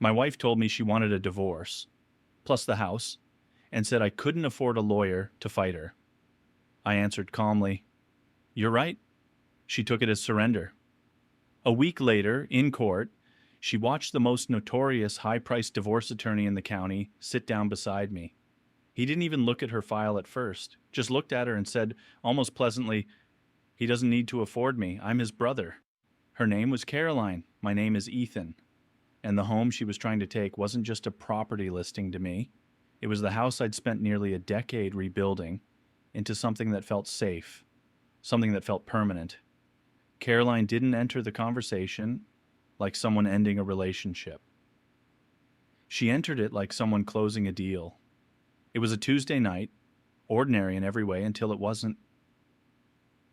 My wife told me she wanted a divorce, plus the house, and said I couldn't afford a lawyer to fight her. I answered calmly, "You're right." She took it as surrender. A week later, in court, she watched the most notorious high-priced divorce attorney in the county sit down beside me. He didn't even look at her file at first, just looked at her and said, almost pleasantly, "He doesn't need to afford me. I'm his brother." Her name was Caroline. My name is Ethan. And the home she was trying to take wasn't just a property listing to me. It was the house I'd spent nearly a decade rebuilding into something that felt safe, something that felt permanent. Caroline didn't enter the conversation like someone ending a relationship. She entered it like someone closing a deal. It was a Tuesday night, ordinary in every way until it wasn't.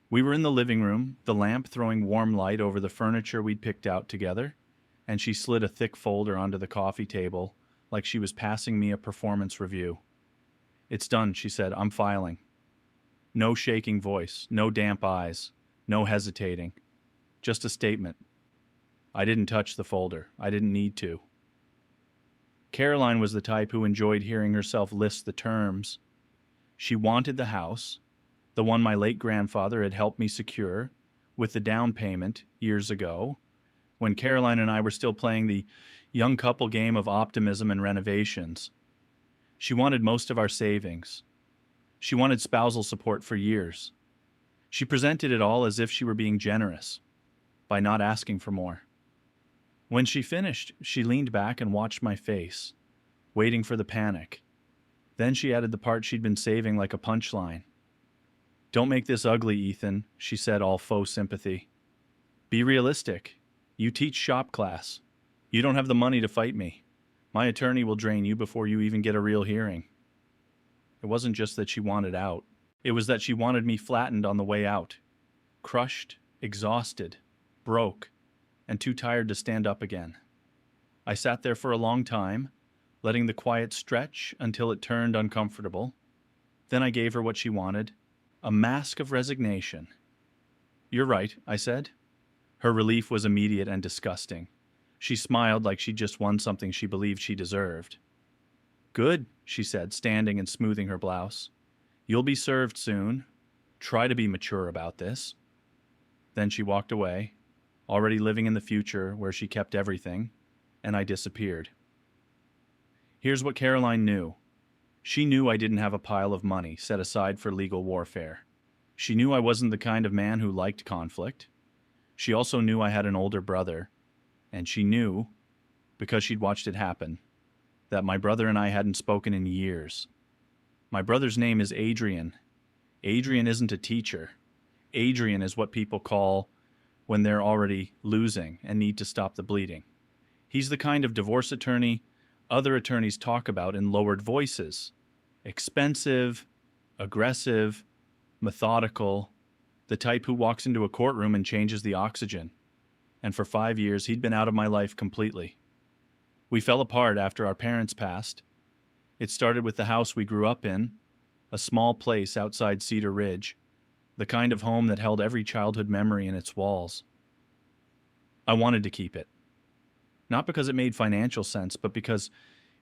We were in the living room, the lamp throwing warm light over the furniture we'd picked out together, and she slid a thick folder onto the coffee table like she was passing me a performance review. "It's done," she said. "I'm filing." No shaking voice, no damp eyes, no hesitating. Just a statement. I didn't touch the folder. I didn't need to. Caroline was the type who enjoyed hearing herself list the terms. She wanted the house, the one my late grandfather had helped me secure, with the down payment years ago, when Caroline and I were still playing the young couple game of optimism and renovations. She wanted most of our savings. She wanted spousal support for years. She presented it all as if she were being generous, by not asking for more. When she finished, she leaned back and watched my face, waiting for the panic. Then she added the part she'd been saving like a punchline. "Don't make this ugly, Ethan," she said, all faux sympathy. "Be realistic. You teach shop class. You don't have the money to fight me. My attorney will drain you before you even get a real hearing." It wasn't just that she wanted out. It was that she wanted me flattened on the way out. Crushed, exhausted, broke, and too tired to stand up again. I sat there for a long time, letting the quiet stretch until it turned uncomfortable. Then I gave her what she wanted, a mask of resignation. "You're right," I said. Her relief was immediate and disgusting. She smiled like she'd just won something she believed she deserved. "Good," she said, standing and smoothing her blouse. "You'll be served soon. Try to be mature about this." Then she walked away, already living in the future where she kept everything, and I disappeared. Here's what Caroline knew. She knew I didn't have a pile of money set aside for legal warfare. She knew I wasn't the kind of man who liked conflict. She also knew I had an older brother, and she knew, because she'd watched it happen, that my brother and I hadn't spoken in years. My brother's name is Adrian. Adrian isn't a teacher. Adrian is what people call when they're already losing and need to stop the bleeding. He's the kind of divorce attorney other attorneys talk about in lowered voices. Expensive, aggressive, methodical, the type who walks into a courtroom and changes the oxygen. And for 5 years, he'd been out of my life completely. We fell apart after our parents passed. It started with the house we grew up in, a small place outside Cedar Ridge, the kind of home that held every childhood memory in its walls. I wanted to keep it. Not because it made financial sense, but because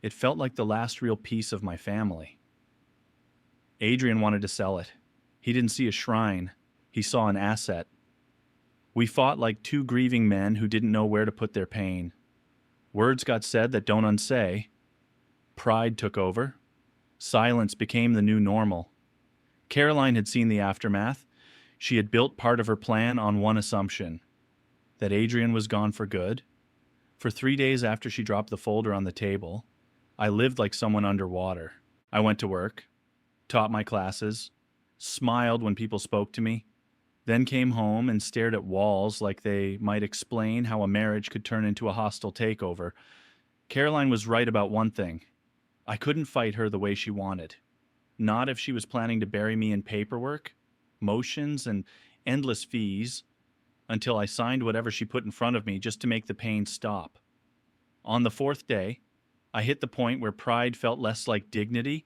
it felt like the last real piece of my family. Adrian wanted to sell it. He didn't see a shrine. He saw an asset. We fought like two grieving men who didn't know where to put their pain. Words got said that don't unsay. Pride took over. Silence became the new normal. Caroline had seen the aftermath. She had built part of her plan on one assumption, that Adrian was gone for good. For 3 days after she dropped the folder on the table, I lived like someone underwater. I went to work, taught my classes, smiled when people spoke to me, then came home and stared at walls like they might explain how a marriage could turn into a hostile takeover. Caroline was right about one thing. I couldn't fight her the way she wanted. Not if she was planning to bury me in paperwork, motions, and endless fees until I signed whatever she put in front of me just to make the pain stop. On the 4th day, I hit the point where pride felt less like dignity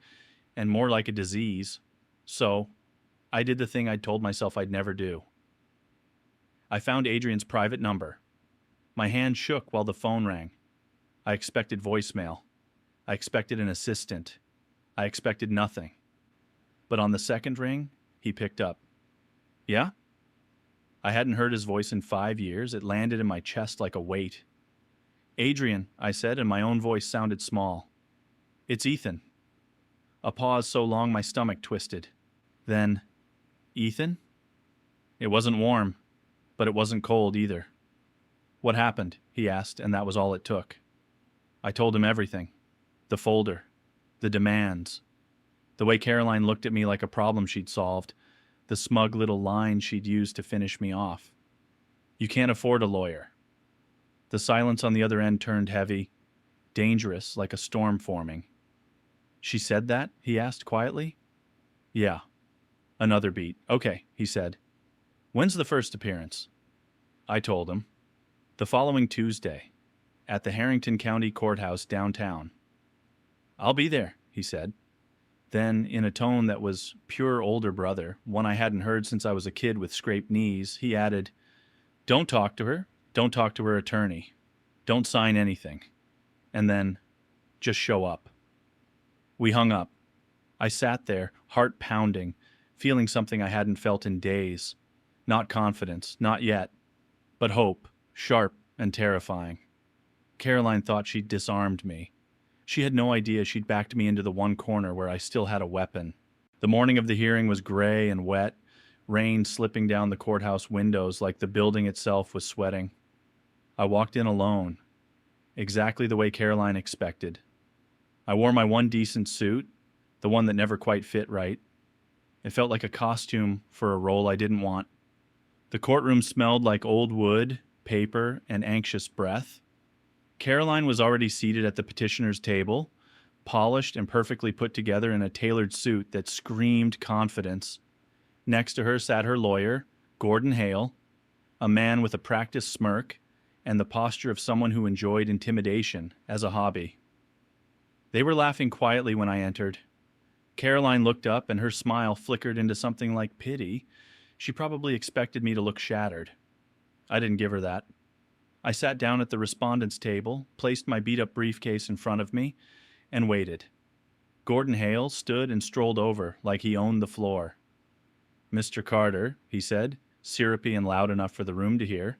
and more like a disease. So, I did the thing I'd told myself I'd never do. I found Adrian's private number. My hand shook while the phone rang. I expected voicemail. I expected an assistant. I expected nothing. But on the second ring, he picked up. Yeah? I hadn't heard his voice in 5 years. It landed in my chest like a weight. Adrian, I said, and my own voice sounded small. It's Ethan. A pause so long my stomach twisted. Then, Ethan? It wasn't warm, but it wasn't cold either. What happened? He asked, and that was all it took. I told him everything. The folder. The demands. The way Caroline looked at me like a problem she'd solved. The smug little line she'd used to finish me off. You can't afford a lawyer. The silence on the other end turned heavy, dangerous, like a storm forming. She said that? He asked quietly. Yeah. Another beat. Okay, he said. When's the first appearance? I told him. The following Tuesday, at the Harrington County Courthouse downtown. I'll be there, he said. Then, in a tone that was pure older brother, one I hadn't heard since I was a kid with scraped knees, he added, Don't talk to her. Don't talk to her attorney. Don't sign anything. And then, just show up. We hung up. I sat there, heart pounding, feeling something I hadn't felt in days. Not confidence, not yet, but hope, sharp and terrifying. Caroline thought she'd disarmed me. She had no idea she'd backed me into the one corner where I still had a weapon. The morning of the hearing was gray and wet, rain slipping down the courthouse windows like the building itself was sweating. I walked in alone, exactly the way Caroline expected. I wore my one decent suit, the one that never quite fit right. It felt like a costume for a role I didn't want. The courtroom smelled like old wood, paper, and anxious breath. Caroline was already seated at the petitioner's table, polished and perfectly put together in a tailored suit that screamed confidence. Next to her sat her lawyer, Gordon Hale, a man with a practiced smirk and the posture of someone who enjoyed intimidation as a hobby. They were laughing quietly when I entered. Caroline looked up and her smile flickered into something like pity. She probably expected me to look shattered. I didn't give her that. I sat down at the respondent's table, placed my beat-up briefcase in front of me, and waited. Gordon Hale stood and strolled over like he owned the floor. Mr. Carter, he said, syrupy and loud enough for the room to hear.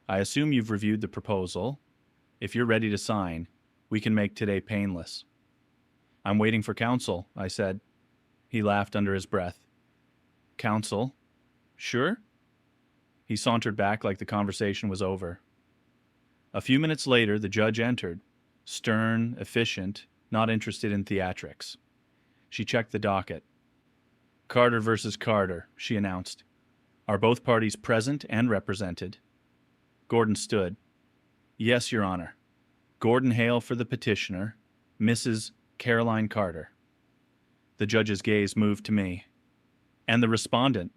I assume you've reviewed the proposal. If you're ready to sign, we can make today painless. I'm waiting for counsel, I said. He laughed under his breath. Counsel? Sure? He sauntered back like the conversation was over. A few minutes later, the judge entered, stern, efficient, not interested in theatrics. She checked the docket. Carter versus Carter, she announced. Are both parties present and represented? Gordon stood. Yes, Your Honor. Gordon Hale for the petitioner, Mrs. Caroline Carter. The judge's gaze moved to me. And the respondent.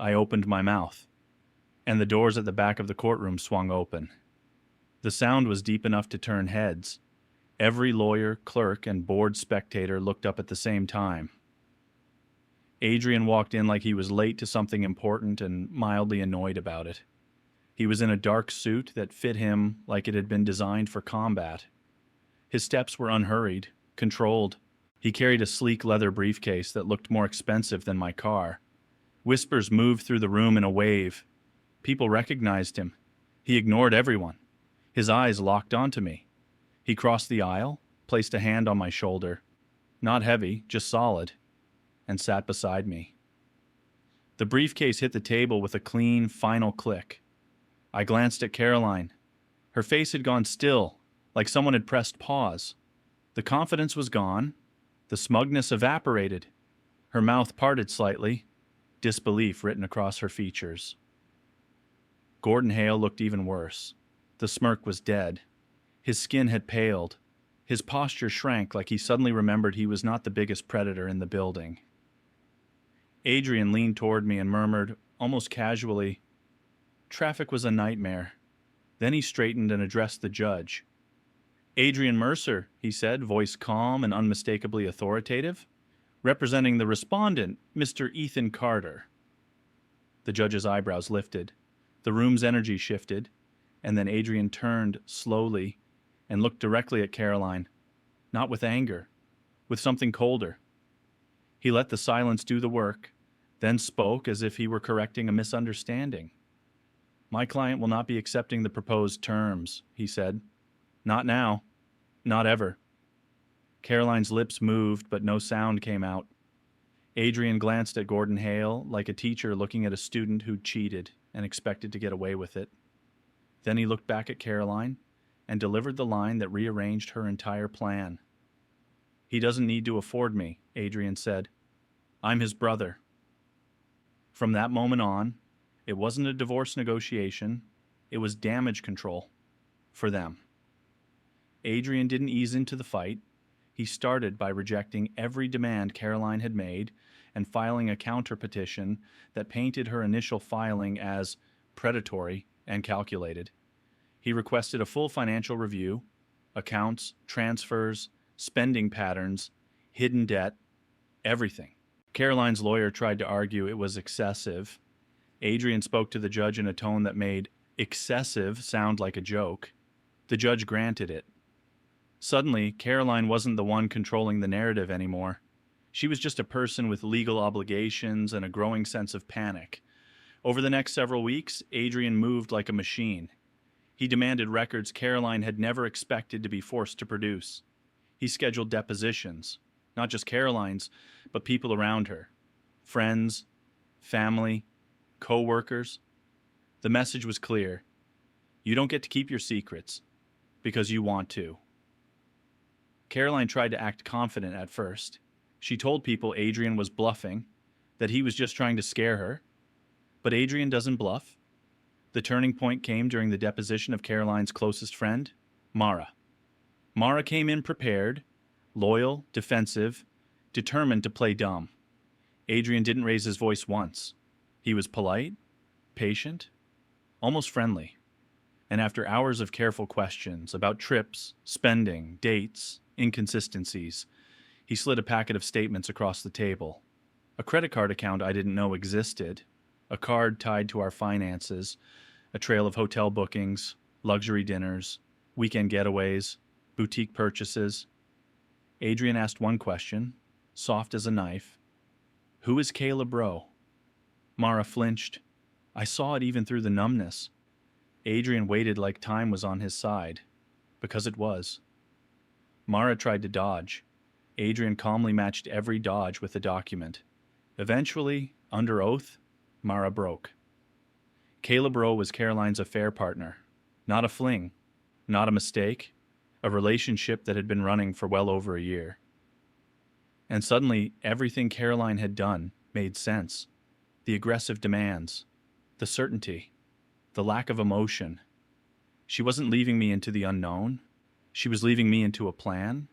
I opened my mouth, and the doors at the back of the courtroom swung open. The sound was deep enough to turn heads. Every lawyer, clerk, and bored spectator looked up at the same time. Adrian walked in like he was late to something important and mildly annoyed about it. He was in a dark suit that fit him like it had been designed for combat. His steps were unhurried, controlled. He carried a sleek leather briefcase that looked more expensive than my car. Whispers moved through the room in a wave. People recognized him. He ignored everyone. His eyes locked onto me. He crossed the aisle, placed a hand on my shoulder. Not heavy, just solid. And sat beside me. The briefcase hit the table with a clean, final click. I glanced at Caroline. Her face had gone still, like someone had pressed pause. The confidence was gone. The smugness evaporated. Her mouth parted slightly, disbelief written across her features. Gordon Hale looked even worse. The smirk was dead. His skin had paled. His posture shrank like he suddenly remembered he was not the biggest predator in the building. Adrian leaned toward me and murmured, almost casually, "Traffic was a nightmare." Then he straightened and addressed the judge. "Adrian Mercer," he said, voice calm and unmistakably authoritative, "representing the respondent, Mr. Ethan Carter." The judge's eyebrows lifted. The room's energy shifted, and then Adrian turned slowly, and looked directly at Caroline, not with anger, with something colder. He let the silence do the work, then spoke as if he were correcting a misunderstanding. "My client will not be accepting the proposed terms," he said. "Not now. Not ever." Caroline's lips moved, but no sound came out. Adrian glanced at Gordon Hale like a teacher looking at a student who'd cheated and expected to get away with it. Then he looked back at Caroline and delivered the line that rearranged her entire plan. "He doesn't need to afford me," Adrian said. "I'm his brother." From that moment on, it wasn't a divorce negotiation, it was damage control. For them. Adrian didn't ease into the fight. He started by rejecting every demand Caroline had made and filing a counter petition that painted her initial filing as predatory and calculated. He requested a full financial review, accounts, transfers, spending patterns, hidden debt, everything. Caroline's lawyer tried to argue it was excessive. Adrian spoke to the judge in a tone that made excessive sound like a joke. The judge granted it. Suddenly, Caroline wasn't the one controlling the narrative anymore. She was just a person with legal obligations and a growing sense of panic. Over the next several weeks, Adrian moved like a machine. He demanded records Caroline had never expected to be forced to produce. He scheduled depositions, not just Caroline's, but people around her. Friends, family, co-workers. The message was clear. You don't get to keep your secrets because you want to. Caroline tried to act confident at first. She told people Adrian was bluffing, that he was just trying to scare her. But Adrian doesn't bluff. The turning point came during the deposition of Caroline's closest friend, Mara. Mara came in prepared, loyal, defensive, determined to play dumb. Adrian didn't raise his voice once. He was polite, patient, almost friendly. And after hours of careful questions about trips, spending, dates, inconsistencies, he slid a packet of statements across the table. A credit card account I didn't know existed, a card tied to our finances, a trail of hotel bookings, luxury dinners, weekend getaways, boutique purchases. Adrian asked one question, soft as a knife. "Who is Caleb Rowe?" Mara flinched. I saw it even through the numbness. Adrian waited like time was on his side, because it was. Mara tried to dodge. Adrian calmly matched every dodge with a document. Eventually, under oath, Mara broke. Caleb Rowe was Caroline's affair partner. Not a fling, not a mistake, a relationship that had been running for well over a year. And suddenly, everything Caroline had done made sense. The aggressive demands, the certainty, the lack of emotion. She wasn't leaving me into the unknown. She was leaving me into a plan.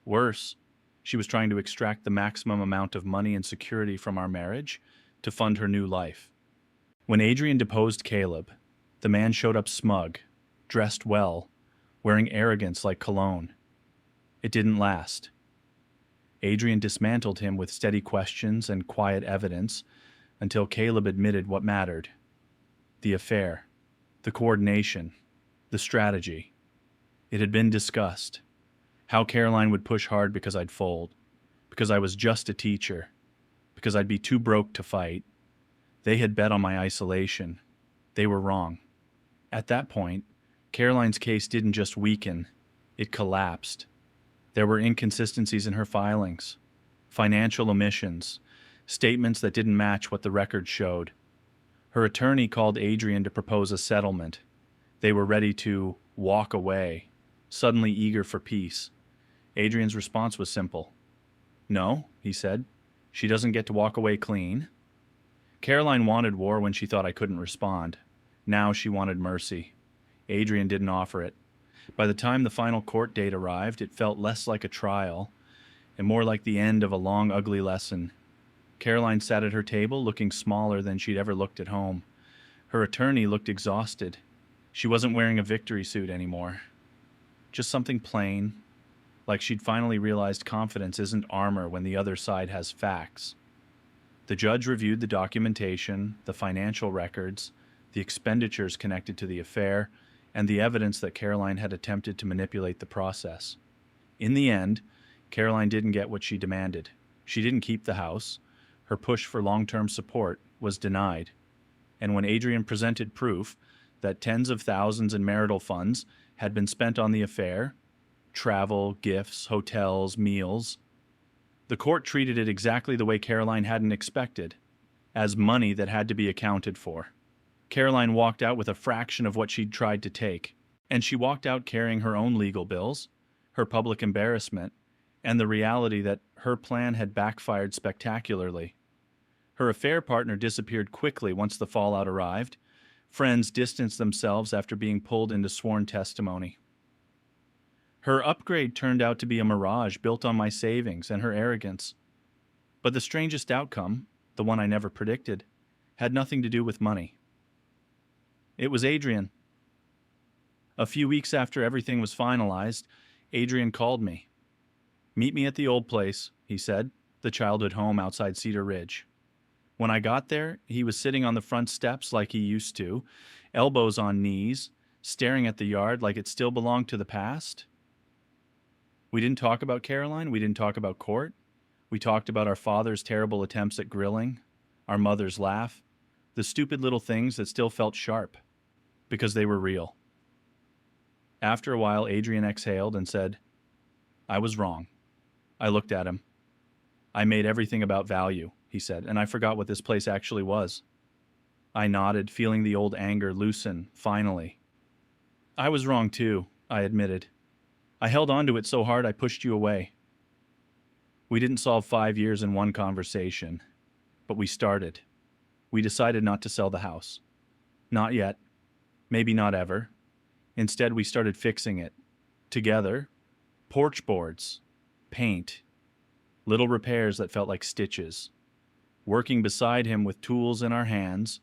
Worse, she was trying to extract the maximum amount of money and security from our marriage to fund her new life. When Adrian deposed Caleb, the man showed up smug, dressed well, wearing arrogance like cologne. It didn't last. Adrian dismantled him with steady questions and quiet evidence until Caleb admitted what mattered. The affair, the coordination, the strategy. It had been discussed. How Caroline would push hard because I'd fold, because I was just a teacher, because I'd be too broke to fight. They had bet on my isolation. They were wrong. At that point, Caroline's case didn't just weaken, it collapsed. There were inconsistencies in her filings, financial omissions, statements that didn't match what the record showed. Her attorney called Adrian to propose a settlement. They were ready to walk away, suddenly eager for peace. Adrian's response was simple. "No," he said. "She doesn't get to walk away clean." Caroline wanted war when she thought I couldn't respond. Now she wanted mercy. Adrian didn't offer it. By the time the final court date arrived, it felt less like a trial and more like the end of a long, ugly lesson. Caroline sat at her table looking smaller than she'd ever looked at home. Her attorney looked exhausted. She wasn't wearing a victory suit anymore. Just something plain, like she'd finally realized confidence isn't armor when the other side has facts. The judge reviewed the documentation, the financial records, the expenditures connected to the affair, and the evidence that Caroline had attempted to manipulate the process. In the end, Caroline didn't get what she demanded. She didn't keep the house. Her push for long-term support was denied. And when Adrian presented proof that tens of thousands in marital funds had been spent on the affair, travel, gifts, hotels, meals, the court treated it exactly the way Caroline hadn't expected, as money that had to be accounted for. Caroline walked out with a fraction of what she'd tried to take, and she walked out carrying her own legal bills, her public embarrassment, and the reality that her plan had backfired spectacularly. Her affair partner disappeared quickly once the fallout arrived. Friends distanced themselves after being pulled into sworn testimony. Her upgrade turned out to be a mirage built on my savings and her arrogance. But the strangest outcome, the one I never predicted, had nothing to do with money. It was Adrian. A few weeks after everything was finalized, Adrian called me. "Meet me at the old place," he said, the childhood home outside Cedar Ridge. When I got there, he was sitting on the front steps like he used to, elbows on knees, staring at the yard like it still belonged to the past. We didn't talk about Caroline. We didn't talk about court. We talked about our father's terrible attempts at grilling, our mother's laugh, the stupid little things that still felt sharp, because they were real. After a while, Adrian exhaled and said, "I was wrong." I looked at him. "I made everything about value," he said, "and I forgot what this place actually was." I nodded, feeling the old anger loosen, finally. "I was wrong too," I admitted. "I held on to it so hard I pushed you away." We didn't solve 5 years in one conversation, but we started. We decided not to sell the house. Not yet. Maybe not ever. Instead, we started fixing it. Together. Porch boards. Paint. Little repairs that felt like stitches. Working beside him with tools in our hands.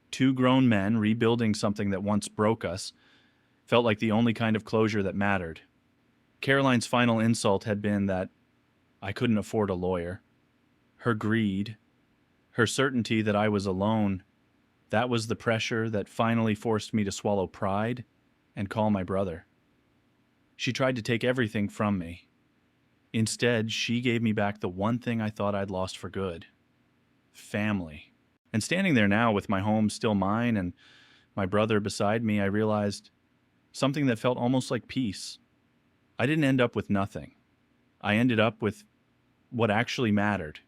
2 grown men rebuilding something that once broke us felt like the only kind of closure that mattered. Caroline's final insult had been that I couldn't afford a lawyer. Her greed, her certainty that I was alone, that was the pressure that finally forced me to swallow pride and call my brother. She tried to take everything from me. Instead, she gave me back the one thing I thought I'd lost for good: family. And standing there now with my home still mine and my brother beside me, I realized something that felt almost like peace. I didn't end up with nothing. I ended up with what actually mattered.